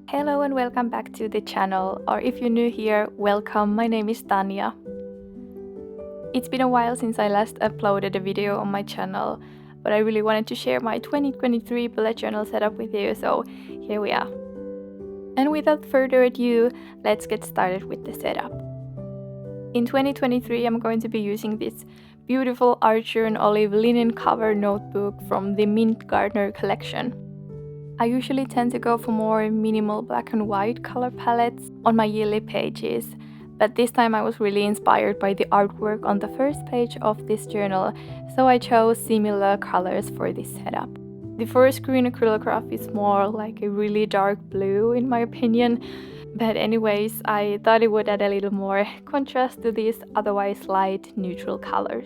Hello and welcome back to the channel, or if you're new here, welcome, my name is Tanya. It's been a while since I last uploaded a video on my channel, but I really wanted to share my 2023 bullet journal setup with you, so here we are. And without further ado, let's get started with the setup. In 2023 I'm going to be using this beautiful Archer and Olive linen cover notebook from the Mint Gardener collection. I usually tend to go for more minimal black and white color palettes on my yearly pages, but this time I was really inspired by the artwork on the first page of this journal, so I chose similar colors for this setup. The first green acrylograph is more like a really dark blue in my opinion, but anyways, I thought it would add a little more contrast to these otherwise light neutral colors.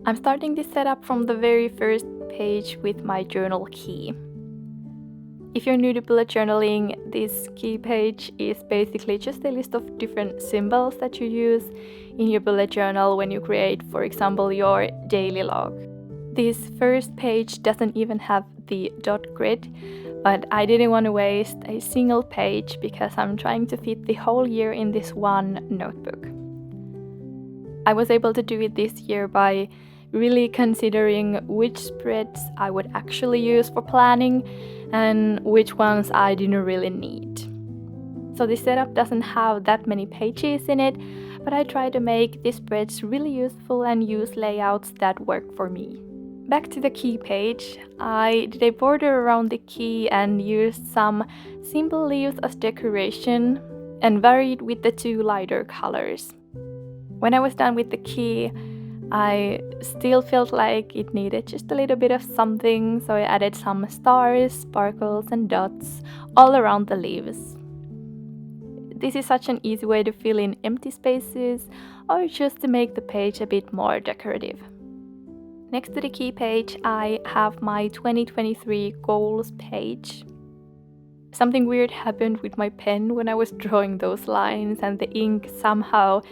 I'm starting this setup from the very first page with my journal key. If you're new to bullet journaling, this key page is basically just a list of different symbols that you use in your bullet journal when you create, for example, your daily log. This first page doesn't even have the dot grid, but I didn't want to waste a single page because I'm trying to fit the whole year in this one notebook. I was able to do it this year by really considering which spreads I would actually use for planning and which ones I didn't really need. So the setup doesn't have that many pages in it, but I try to make the spreads really useful and use layouts that work for me. Back to the key page, I did a border around the key and used some simple leaves as decoration and varied with the two lighter colors. When I was done with the key, I still felt like it needed just a little bit of something, so I added some stars, sparkles and dots all around the leaves. This is such an easy way to fill in empty spaces or just to make the page a bit more decorative. Next to the key page, I have my 2023 goals page. Something weird happened with my pen when I was drawing those lines, and the ink somehow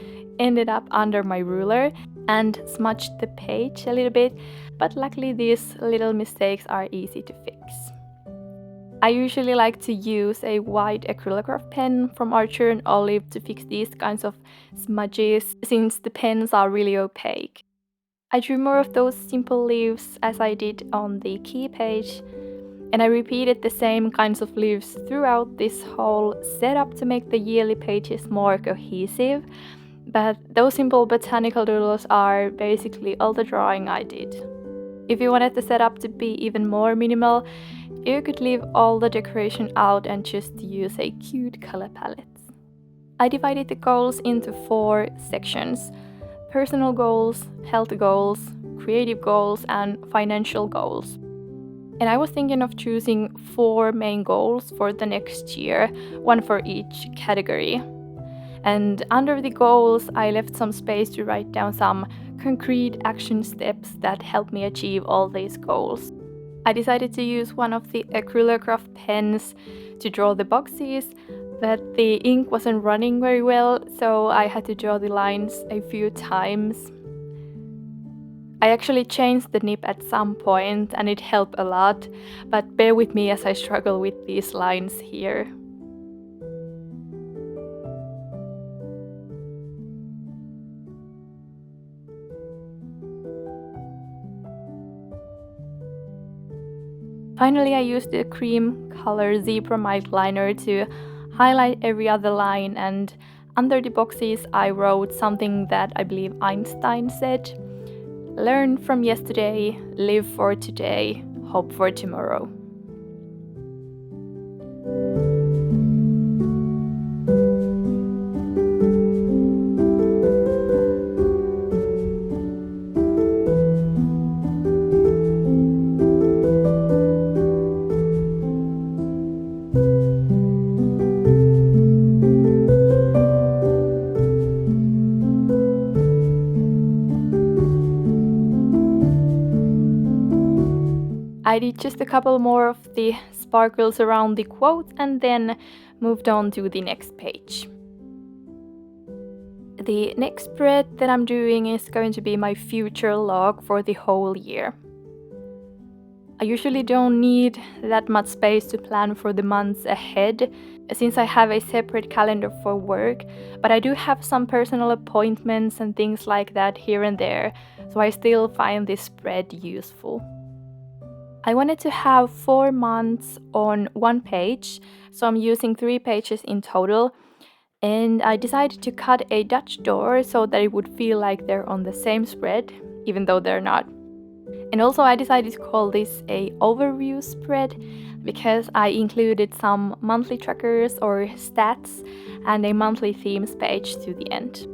ended up under my ruler and smudged the page a little bit, but luckily these little mistakes are easy to fix. I usually like to use a white acrylograph pen from Archer and Olive to fix these kinds of smudges, since the pens are really opaque. I drew more of those simple leaves as I did on the key page, and I repeated the same kinds of leaves throughout this whole setup to make the yearly pages more cohesive, but those simple botanical doodles are basically all the drawing I did. If you wanted the setup to be even more minimal, you could leave all the decoration out and just use a cute color palette. I divided the goals into 4 sections: personal goals, health goals, creative goals, and financial goals. And I was thinking of choosing 4 main goals for the next year, one for each category. And under the goals, I left some space to write down some concrete action steps that help me achieve all these goals. I decided to use one of the acrylograph pens to draw the boxes, but the ink wasn't running very well, so I had to draw the lines a few times. I actually changed the nib at some point and it helped a lot, but bear with me as I struggle with these lines here. Finally, I used the cream color zebra mild liner to highlight every other line, and under the boxes I wrote something that I believe Einstein said: "Learn from yesterday, live for today, hope for tomorrow." I did just a couple more of the sparkles around the quote and then moved on to the next page. The next spread that I'm doing is going to be my future log for the whole year. I usually don't need that much space to plan for the months ahead, since I have a separate calendar for work, but I do have some personal appointments and things like that here and there, so I still find this spread useful. I wanted to have 4 months on one page, so I'm using 3 pages in total, and I decided to cut a Dutch door so that it would feel like they're on the same spread, even though they're not. And also I decided to call this a overview spread because I included some monthly trackers or stats and a monthly themes page to the end.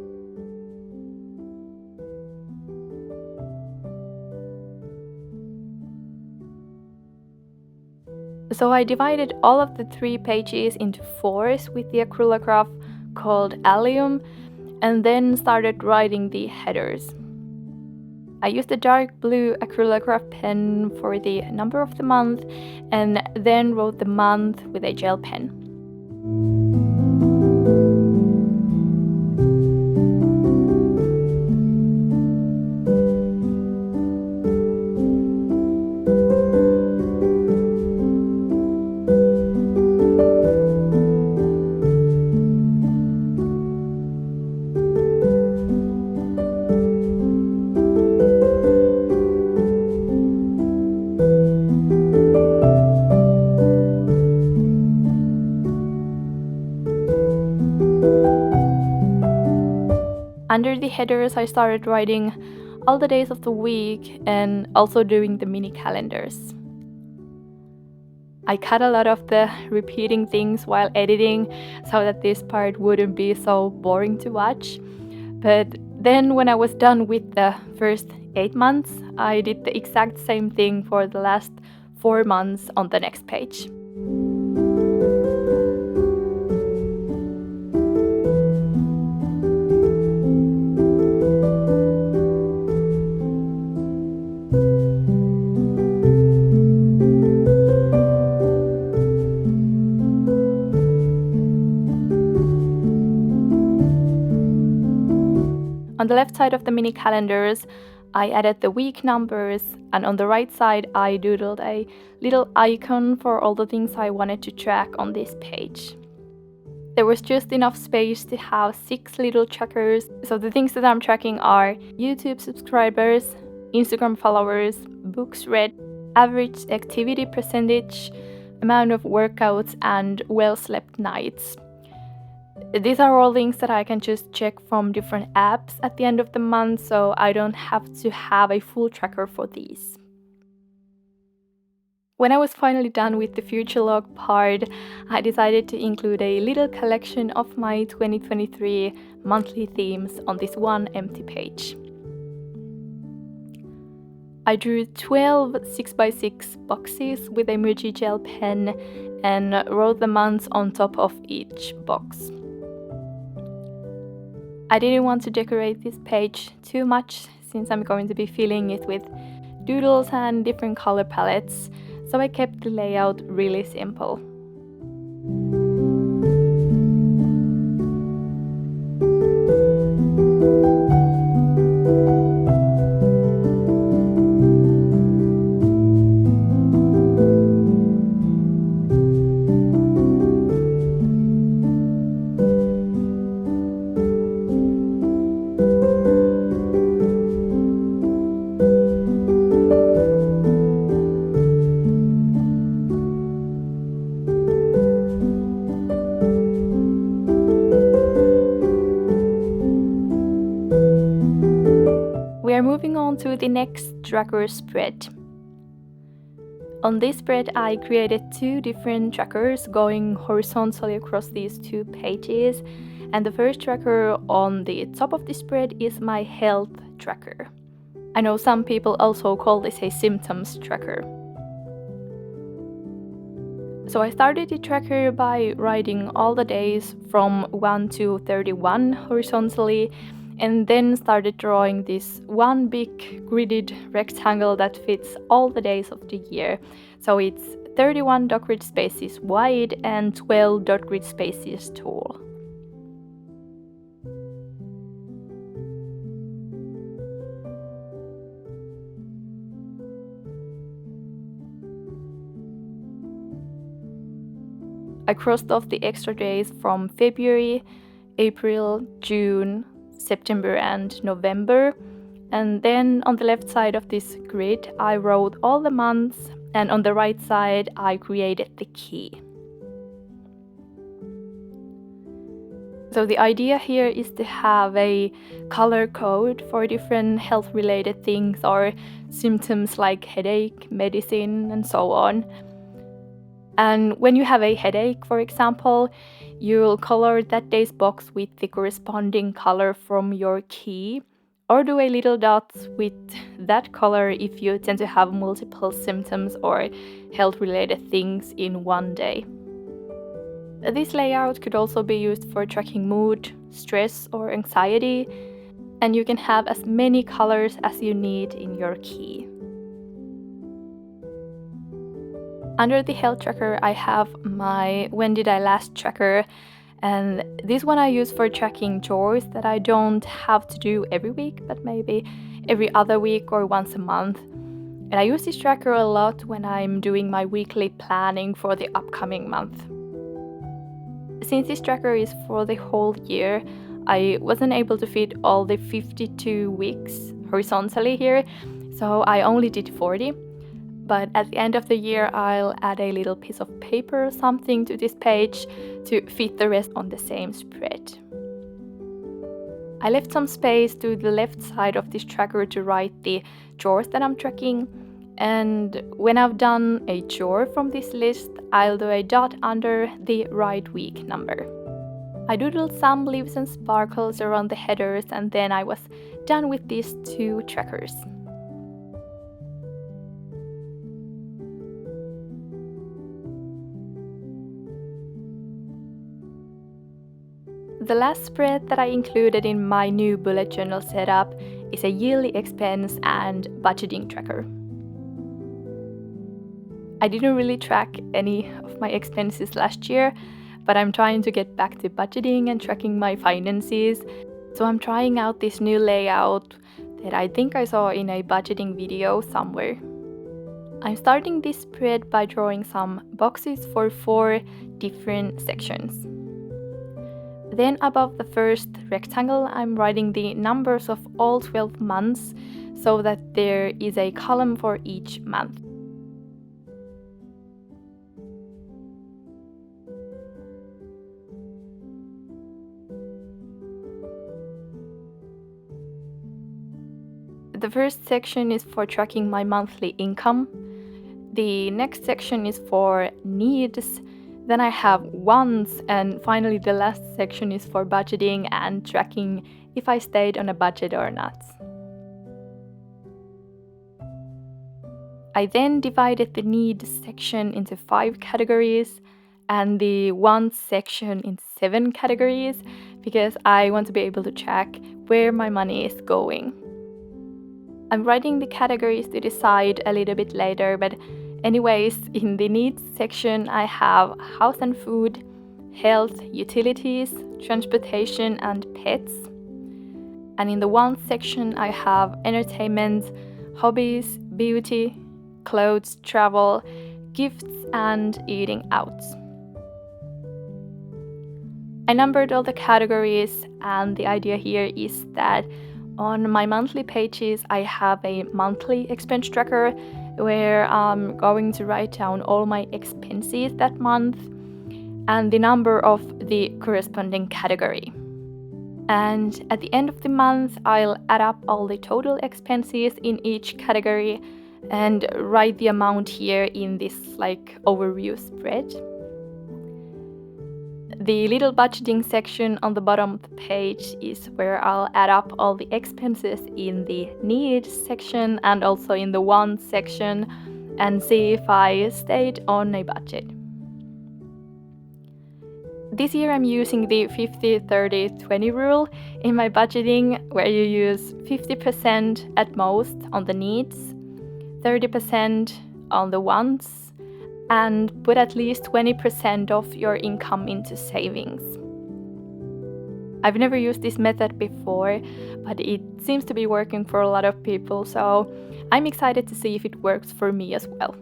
So I divided all of the 3 pages into 4s with the acrylograph called allium and then started writing the headers. I used a dark blue acrylograph pen for the number of the month and then wrote the month with a gel pen. Under the headers, I started writing all the days of the week and also doing the mini calendars. I cut a lot of the repeating things while editing so that this part wouldn't be so boring to watch. But then when I was done with the first 8 months, I did the exact same thing for the last 4 months on the next page. On the left side of the mini calendars, I added the week numbers, and on the right side, I doodled a little icon for all the things I wanted to track on this page. There was just enough space to have 6 little trackers, so the things that I'm tracking are YouTube subscribers, Instagram followers, books read, average activity percentage, amount of workouts, and well-slept nights. These are all things that I can just check from different apps at the end of the month, so I don't have to have a full tracker for these. When I was finally done with the future log part, I decided to include a little collection of my 2023 monthly themes on this one empty page. I drew 12 6x6 boxes with a Muji gel pen and wrote the months on top of each box. I didn't want to decorate this page too much since I'm going to be filling it with doodles and different color palettes, so I kept the layout really simple. We are moving on to the next tracker spread. On this spread, I created 2 different trackers going horizontally across these 2 pages, and the first tracker on the top of the spread is my health tracker. I know some people also call this a symptoms tracker. So I started the tracker by writing all the days from 1 to 31 horizontally, and then started drawing this one big gridded rectangle that fits all the days of the year. So it's 31 dot grid spaces wide and 12 dot grid spaces tall. I crossed off the extra days from February, April, June, September and November. And then on the left side of this grid, I wrote all the months, and on the right side, I created the key. So the idea here is to have a color code for different health-related things or symptoms like headache, medicine, and so on. And when you have a headache, for example, you'll color that day's box with the corresponding color from your key, or do a little dot with that color if you tend to have multiple symptoms or health-related things in one day. This layout could also be used for tracking mood, stress, or anxiety, and you can have as many colors as you need in your key. Under the health tracker, I have my When Did I Last tracker, and this one I use for tracking chores that I don't have to do every week, but maybe every other week or once a month. And I use this tracker a lot when I'm doing my weekly planning for the upcoming month. Since this tracker is for the whole year, I wasn't able to fit all the 52 weeks horizontally here, so I only did 40. But at the end of the year, I'll add a little piece of paper or something to this page to fit the rest on the same spread. I left some space to the left side of this tracker to write the chores that I'm tracking. And when I've done a chore from this list, I'll do a dot under the right week number. I doodled some leaves and sparkles around the headers, and then I was done with these two trackers. The last spread that I included in my new bullet journal setup is a yearly expense and budgeting tracker. I didn't really track any of my expenses last year, but I'm trying to get back to budgeting and tracking my finances. So I'm trying out this new layout that I think I saw in a budgeting video somewhere. I'm starting this spread by drawing some boxes for 4 different sections. Then above the first rectangle, I'm writing the numbers of all 12 months so that there is a column for each month. The first section is for tracking my monthly income. The next section is for needs. Then I have wants, and finally the last section is for budgeting and tracking if I stayed on a budget or not. I then divided the needs section into 5 categories and the wants section into 7 categories because I want to be able to track where my money is going. I'm writing the categories to decide a little bit later, but anyways, in the needs section I have house and food, health, utilities, transportation and pets. And in the wants section I have entertainment, hobbies, beauty, clothes, travel, gifts and eating out. I numbered all the categories, and the idea here is that on my monthly pages, I have a monthly expense tracker where I'm going to write down all my expenses that month and the number of the corresponding category. And at the end of the month, I'll add up all the total expenses in each category and write the amount here in this overview spread. The little budgeting section on the bottom of the page is where I'll add up all the expenses in the needs section and also in the wants section and see if I stayed on a budget. This year I'm using the 50-30-20 rule in my budgeting, where you use 50% at most on the needs, 30% on the wants, and put at least 20% of your income into savings. I've never used this method before, but it seems to be working for a lot of people, so I'm excited to see if it works for me as well.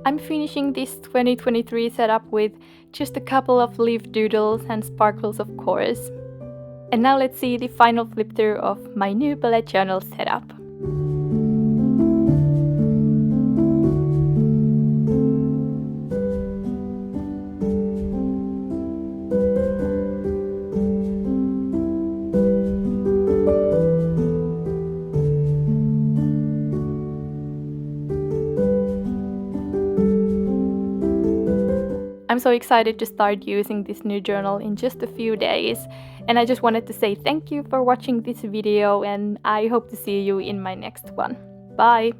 I'm finishing this 2023 setup with just a couple of leaf doodles and sparkles, of course. And now let's see the final flip through of my new bullet journal setup. I'm so excited to start using this new journal in just a few days, and I just wanted to say thank you for watching this video, and I hope to see you in my next one. Bye!